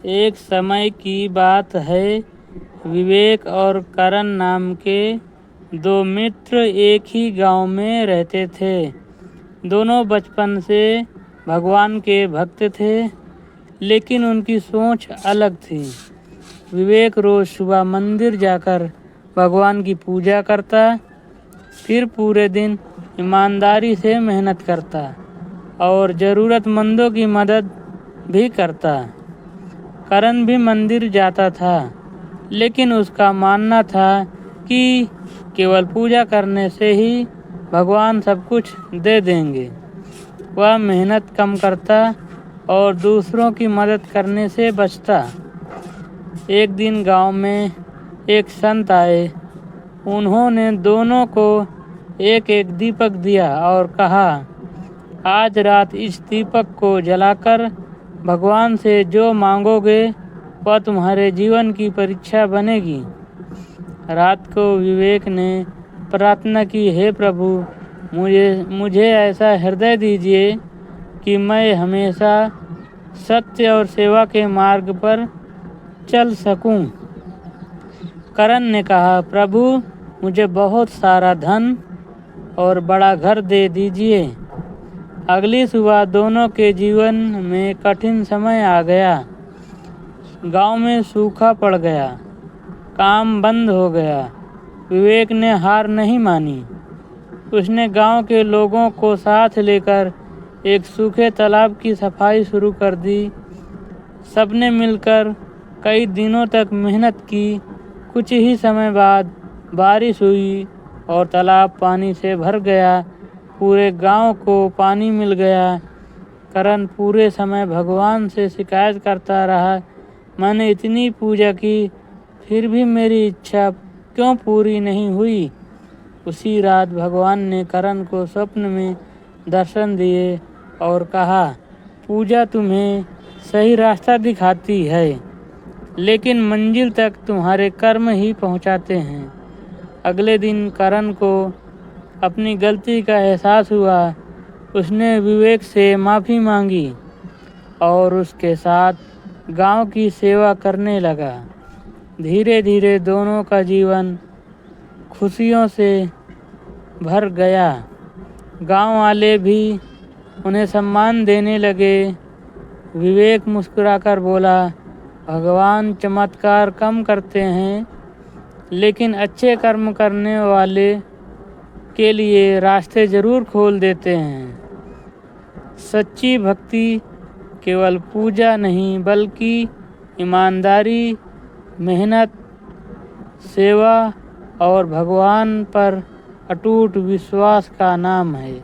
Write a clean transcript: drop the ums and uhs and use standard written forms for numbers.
एक समय की बात है, विवेक और करण नाम के दो मित्र एक ही गांव में रहते थे। दोनों बचपन से भगवान के भक्त थे, लेकिन उनकी सोच अलग थी। विवेक रोज सुबह मंदिर जाकर भगवान की पूजा करता, फिर पूरे दिन ईमानदारी से मेहनत करता और ज़रूरतमंदों की मदद भी करता। करण भी मंदिर जाता था, लेकिन उसका मानना था कि केवल पूजा करने से ही भगवान सब कुछ दे देंगे। वह मेहनत कम करता और दूसरों की मदद करने से बचता। एक दिन गांव में एक संत आए। उन्होंने दोनों को एक एक दीपक दिया और कहा, आज रात इस दीपक को जलाकर भगवान से जो मांगोगे वह तुम्हारे जीवन की परीक्षा बनेगी। रात को विवेक ने प्रार्थना की, हे प्रभु, मुझे ऐसा हृदय दीजिए कि मैं हमेशा सत्य और सेवा के मार्ग पर चल सकूं। करण ने कहा, प्रभु, मुझे बहुत सारा धन और बड़ा घर दे दीजिए। अगली सुबह दोनों के जीवन में कठिन समय आ गया। गांव में सूखा पड़ गया, काम बंद हो गया। विवेक ने हार नहीं मानी। उसने गांव के लोगों को साथ लेकर एक सूखे तालाब की सफाई शुरू कर दी। सबने मिलकर कई दिनों तक मेहनत की। कुछ ही समय बाद बारिश हुई और तालाब पानी से भर गया। पूरे गांव को पानी मिल गया। करण पूरे समय भगवान से शिकायत करता रहा, मैंने इतनी पूजा की, फिर भी मेरी इच्छा क्यों पूरी नहीं हुई। उसी रात भगवान ने करण को स्वप्न में दर्शन दिए और कहा, पूजा तुम्हें सही रास्ता दिखाती है, लेकिन मंजिल तक तुम्हारे कर्म ही पहुंचाते हैं। अगले दिन करण को अपनी गलती का एहसास हुआ। उसने विवेक से माफ़ी मांगी और उसके साथ गांव की सेवा करने लगा। धीरे धीरे दोनों का जीवन खुशियों से भर गया। गांव वाले भी उन्हें सम्मान देने लगे। विवेक मुस्कुराकर बोला, भगवान चमत्कार कम करते हैं, लेकिन अच्छे कर्म करने वाले के लिए रास्ते जरूर खोल देते हैं। सच्ची भक्ति केवल पूजा नहीं, बल्कि ईमानदारी, मेहनत, सेवा और भगवान पर अटूट विश्वास का नाम है।